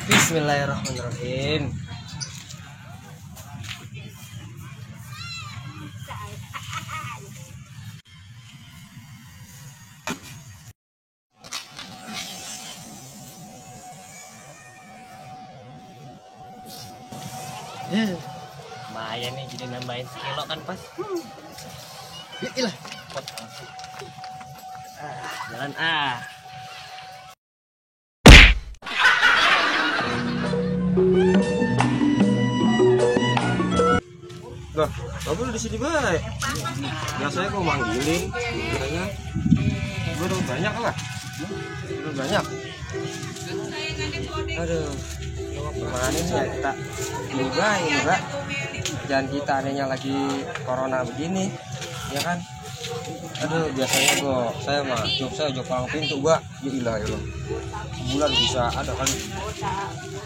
Bismillahirrahmanirrahim. Lumayan nih jadi nambahin sekilo kan pas. Iyalah. Jalan Loh, kamu di sini baik. Biasanya kau manggilin, kiranya gue udah banyak lah. Udah banyak. Aduh, kemarin ini ya kita enggak. Jangan kita adanya lagi corona begini, ya kan? Aduh, biasanya saya jok palang pintu gua, gila ya loh. Sebulan bisa ada kan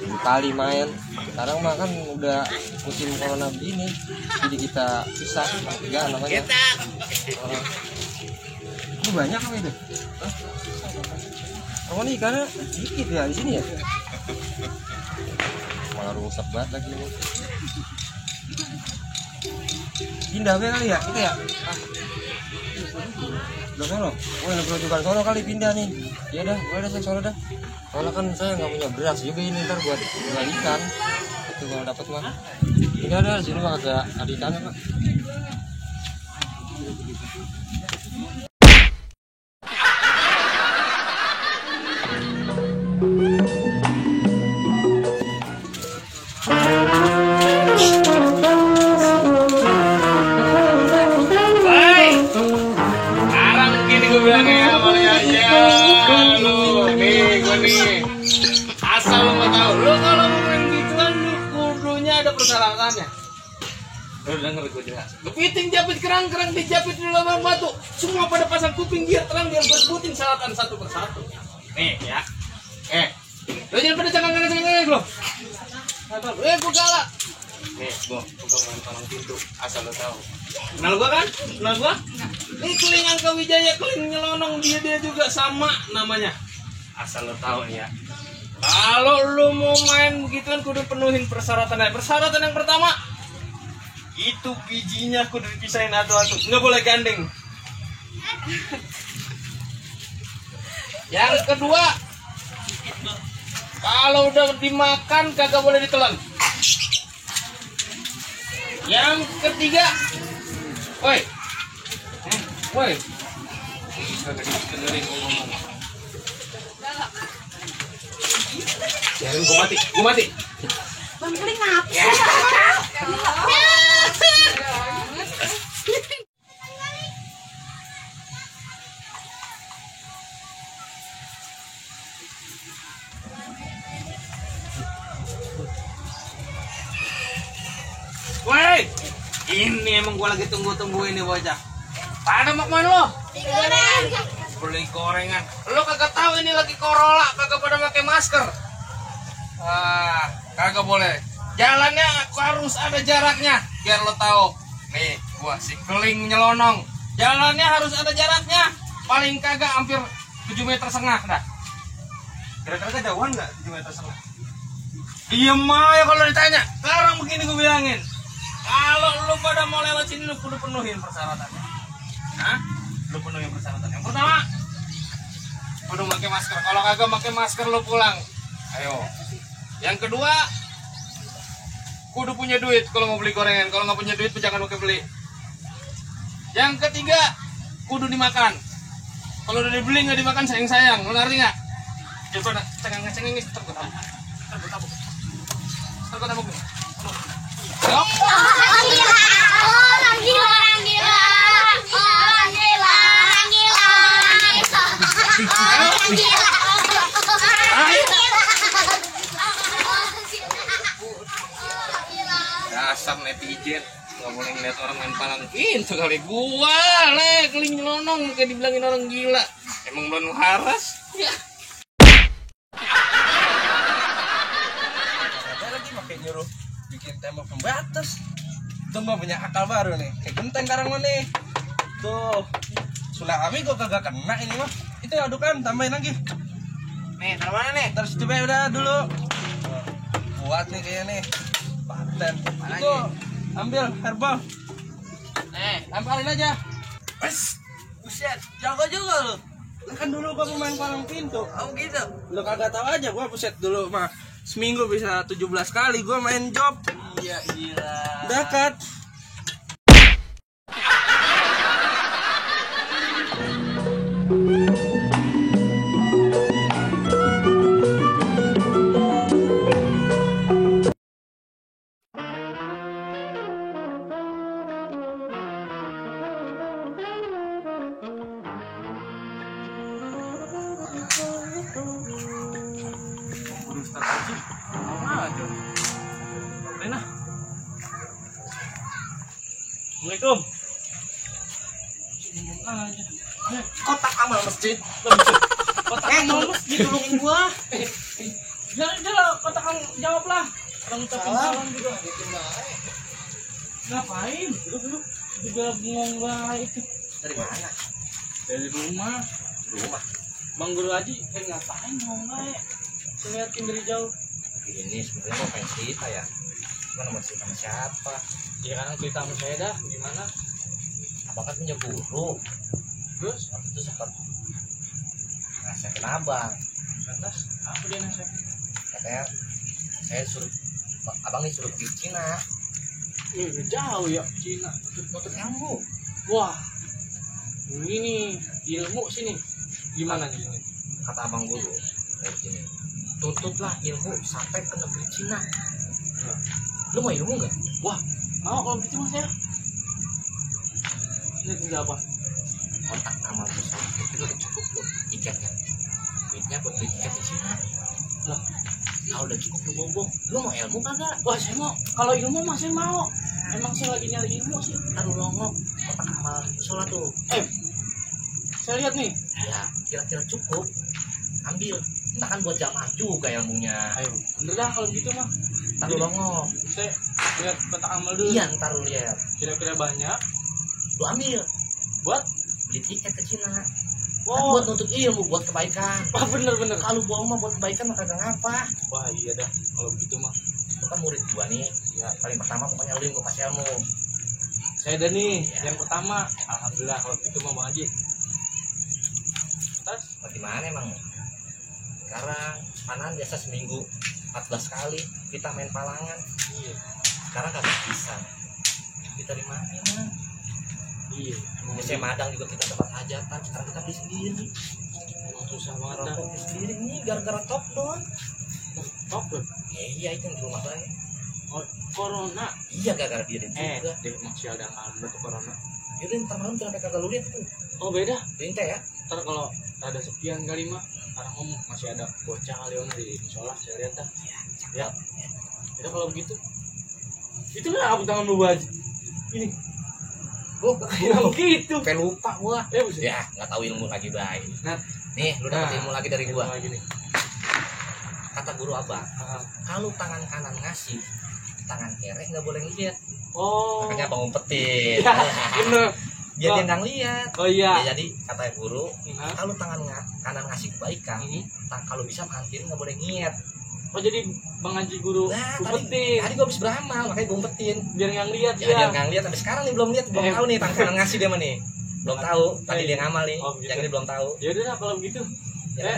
7 kali main. Sekarang mah kan udah musim corona begini, jadi kita pisah ya namanya. Ini banyak apa itu? Oh nih karena dikit ya di sini ya. Malah rusak banget lagi ini. Pindah kali ya kita ya. Udah sono, ini kerujukan sono kali pindah nih. Ya dah, boleh saya sono dah. Soalnya kan saya nggak punya beras juga ini ntar buat jual ikan. Itu kalau dapat mah. Ini ada di sini mah agak ada ikannya pak. Asal lo mau tahu, lo kalau main gituan lu kudunya ada persyaratannya. Lo denger gue jelas. Kepiting japit kerang dijapit di lubang batu. Semua pada pasang kuping biar terang biar bersebutin syaratan satu persatu. Nih ya. Lo jangan pada cengang-cengang lo. Gue galak. Nih, gue pegangan palang pintu. Asal lo tahu. Kenal gua kan? Kenal gua? Ini keling Angka Wijaya, keling nyelonong dia juga sama namanya. Asal lo tahu nih ya. Kalau lo mau main begituan kudu penuhin persyaratannya. Persyaratan yang pertama, itu bijinya kudu dipisahin atu-atu, nggak boleh gandeng. Yang kedua, kalau udah dimakan kagak boleh ditelan. Yang ketiga, woi, kagak dengerin ngomong. Biarin gue mati. Bang Keling ngapa? Ya. Woi, ini emang gua lagi tunggu-tungguin nih bocah. Pada mau kemana lo? Beli gorengan. Lo kagak tahu ini lagi Corolla, kagak pada pakai masker. Kagak boleh. Jalannya harus ada jaraknya, biar lo tahu. Nih, gua si Keling nyelonong. Jalannya harus ada jaraknya. Paling kagak hampir 7,5 meter dah. Kira-kira kejauhan nggak 7,5 meter? Diem aja kalau ditanya. Sekarang begini gue bilangin. Kalau lu pada mau lewat sini lu kudu penuhin persyaratannya. Lu penuhin persyaratan. Yang pertama, kudu pakai masker. Kalau kagak pakai masker lu pulang. Ayo. Yang kedua, kudu punya duit kalau mau beli gorengan. Kalau nggak punya duit, jangan pakai beli. Yang ketiga, kudu dimakan. Kalau udah dibeli nggak dimakan sayang-sayang. Lu ngerti nggak? Coba cengeng ini tergotabuk. Dasar netizen nggak boleh ngeliat orang main palang pintu kali. Gua Keling nyelonong kayak dibilangin orang gila. Emang belum haras ya. Lagi pakai nyuruh bikin tembok pembatas. Tuh mah punya akal baru nih. Kayak genteng karang mah nih. Tuh. Sulami kok kagak kena ini mah. Itu adukan, tambahin lagi. Nih, taruh mana nih? Terus coba udah dulu. Kuat nih kayaknya nih. Paten. Itu ambil herbal. Nih, Lemparin aja. Buset, jago juga lu. Kan dulu gua pemain palang pintu. oh gitu. Lu kagak tahu aja gua buset dulu mah. Seminggu bisa 17 kali gua main job. Iya, gila. Dekat. Assalamualaikum. Kotak amal masjid. Kotak amal masjid tolongin gua. Jangan kotak kamu jawab lah. Orang ucapin salam juga. Ngapain? Duduk. Juga bengong baik. Dari mana? Dari rumah. Rumah. Bang Guru Haji, ngapain bengong baik? Saya liatin dari jauh. Ini sebenarnya mau pengen cerita ya. Mana mau cerita sama siapa? Ya kan cerita sama saya dah, gimana? Abang kan punya guru. Terus? Waktu itu sempat nasihatin abang. Lantas, apa dia nasihatin? Katanya saya suruh abang nih suruh pergi Cina. Udah jauh ya, Cina. Untuk nyambung. Wah, ini nih ilmu sini. Gimana nih? Kata abang guru kayak gini. Tuntutlah ilmu sampai ke negeri Cina. Nah. Lu mau ilmu nggak? Wah, mau kalau gitu mas ya. Ini tinggal apa? Kotak amal besar itu udah cukup loh tiketnya. Duitnya buat beli tiket di Cina. Lah, kalau udah cukup lu bombong. Lu mau ilmu kagak? wah saya mau. Kalau ilmu mas saya mau. Emang saya lagi nyari ilmu sih. Aduh longok kotak amal sholat tuh. Saya lihat nih. Ya kira-kira cukup. Ambil. Entah kan buat jamaah juga ilmunya. Ayo, bener dah kalau gitu mah. Taruh longok. Saya lihat kotak amal dulu. Iya ntar lu lihat. Kira-kira banyak. Lu ambil. Buat? Beli tiket ke Cina. Kan Oh, buat nuntut ilmu, buat kebaikan. wah bener. Kalau bohong mah buat kebaikan mah kagak ngapa. Wah iya dah, kalau begitu mah. Lu kan murid gua nih. Ya paling pertama pokoknya lu yang gua kasih ilmu. Saya dah nih, Ya. yang pertama. Alhamdulillah kalau begitu mah Bang Haji. Terus? Bagaimana emang? Sekarang panan biasa seminggu 14 kali kita main palangan. Iya. Sekarang kagak bisa. Kita di mana emang? Iya. Biasanya madang juga kita dapat hajatan. Sekarang kita beli sendiri. Emang susah banget dah. Rokok beli sendiri nih gara-gara top down. Top loh. Iya itu yang di rumah saya. Oh, corona. Iya gara-gara dia juga. Dia masih ada alhamdulillah tuh corona. Yaudah ntar malam jangan kagak lu lihat tuh. Oh beda. Binte ya. Ntar kalau ada sekian kali mah, sekarang masih ada bocah kali om di musola saya lihat dah. Ya. Udah kalau begitu. Itu lah apa tangan lu Haji? Ini. Oh, Yang gitu. sampai lupa gua. Buset. Ya, nggak tahu ilmu lagi baik. Nah, Nih, lu dapat ilmu lagi dari gua. lagi nih. Kata guru abang, kalau tangan kanan ngasih, tangan kiri nggak boleh ngeliat. Oh. Makanya abang ngumpetin. Ya, bener. Biar dia nggak ngeliat. Oh iya. Ya, jadi kata guru, Hah? kalau tangan kanan ngasih kebaikan, kalau bisa tangan kiri nggak boleh ngiat. Oh jadi Bang Haji guru Nah, umpetin tadi gua habis beramal, makanya gua umpetin. biar nggak lihat Ya, ya. dia nggak ngeliat, sampai sekarang nih belum lihat, belum tahu nih tangan kanan ngasih dia mah nih. Belum tahu, tadi dia ngamal nih. Oh, begitu. Yang ini belum tahu. Ya udah kalau begitu. Ya.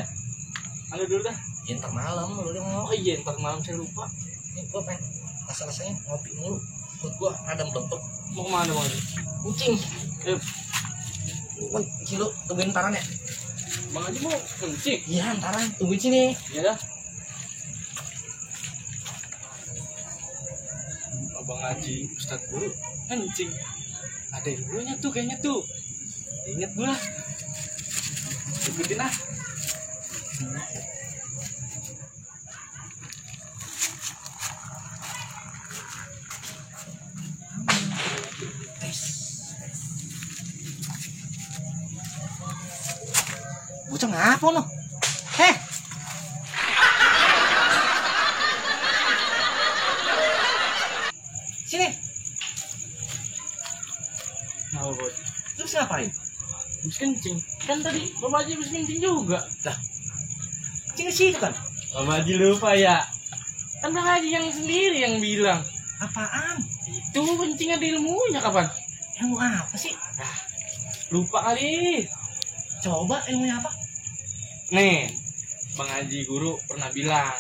Anu dulu dah. Ya, ntar malam lu Oh iya, ntar malam saya lupa. Ini gua pengen rasa-rasanya ngopi mulu. Perut gua ada melentuk. Mau kemana Bang Haji? Kucing. Eh, Kucing lu tungguin ntaran ya? Bang Haji mau kencing? Iya ntaran, tungguin sini. Ya dah. Bang Haji, Ustadz Guru, kencing. Ada ilmunya tuh kayaknya tuh. Ingat gua. Ikutin ah. Bocah ngapa lo? Heh. Sini. Mau bos. Terus ngapain? Habis kencing. Kan tadi Bapak Haji habis kencing juga. Lah, kencing di situ kan? Bapak Haji lupa ya. Kan Bang Haji yang sendiri yang bilang. Apaan? Itu kencing ada ilmunya kapan? Ilmu apa sih? Lupa kali. Coba ilmunya apa? Nih, Bang Haji guru pernah bilang.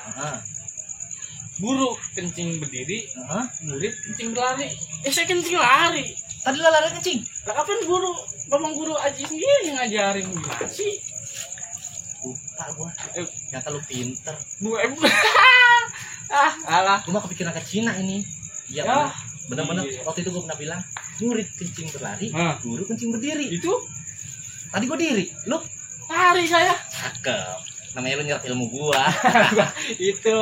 Guru kencing berdiri, murid kencing berlari. Saya kencing lari. Tadi lo lari kencing. Lah kapan guru, Bapak Guru Haji sendiri yang ngajarin gimana sih? Lupa gua. Ternyata lu pinter. Alah. Gua mah kepikiran ke Cina ini. Iya Ya. benar-benar. Iya. Waktu itu gua pernah bilang, murid kencing berlari, guru kencing berdiri. Itu Tadi gua diri, lu lari saya. cakep. Namanya lu nyerap ilmu gua. Itu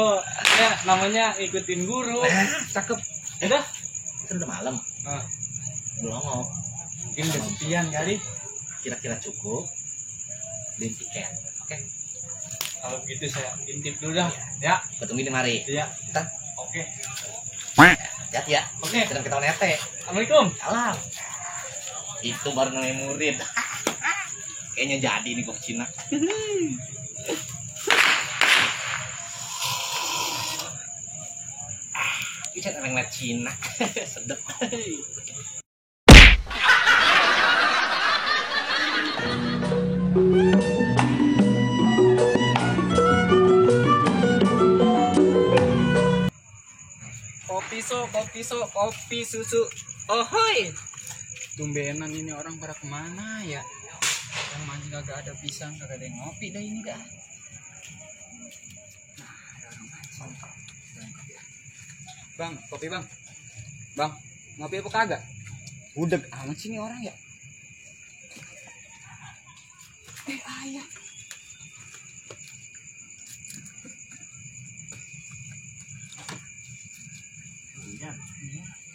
ya namanya ikutin guru. Cakep. Udah. Itu udah malam. Belum. Mungkin udah sepian kali. Kira-kira cukup. Beliin tiket. Oke. Kalau begitu saya intip dulu dah. Ya. Gua tungguin di mari. Iya. Ntar. Oke. Hati-hati ya. Oke. Sedang ketahuan nete. Assalamualaikum. Salam. Itu baru namanya murid. Kayaknya jadi nih gua ke Cina. Bisa ngeliat Cina. Sedep. Kopi susu. Ohoi. Tumbenan ini orang pada kemana ya? Yang mana kagak ada pisang, kagak ada yang ngopi dah ini dah. Bang, kopi bang. Bang, ngopi apa kagak? Udah amat sih ini orang ya. Ayah.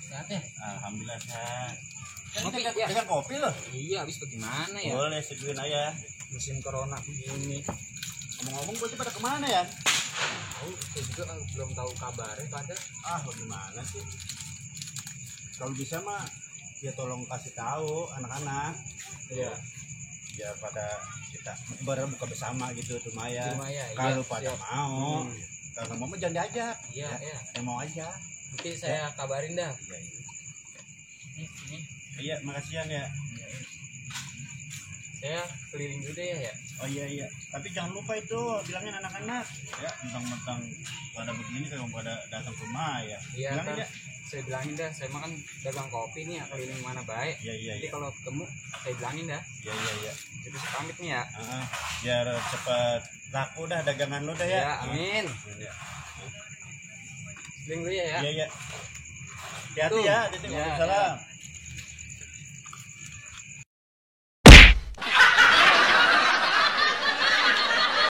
Sehat ya? Alhamdulillah sehat. Ngopi Kan ya? dengan kopi loh. Iya, habis bagaimana ya? Boleh seduin aja. Musim corona begini. Ngomong-ngomong bocah pada kemana ya? Tahu, saya juga belum tahu kabarnya pada. Bagaimana sih? Kalau bisa mah ya tolong kasih tahu anak-anak. Iya. Biar pada kita buka bersama gitu tuh Maya. Di Maya, iya, Kalau pada siap. mau. Kalau nggak mau jangan diajak. Iya, iya. Saya mau aja. Nanti saya kabarin dah. Ini Iya, makasihan ya. saya keliling dulu deh ya. Oh iya. Tapi jangan lupa itu bilangin anak-anak. Ya, mentang-mentang pada begini kalau pada datang ke rumah ya. Iya Bilangin kan. ya. Saya bilangin dah, saya makan dagang kopi nih ya, keliling mana baik. Iya. Jadi kalau ketemu saya bilangin dah. Iya. Jadi saya pamit nih ya. Biar cepat laku dah dagangan lo dah ya. Ya, amin. Iya. Keliling dulu ya. Iya. Hati-hati Tuh. ya. Ya, Waalaikumsalam.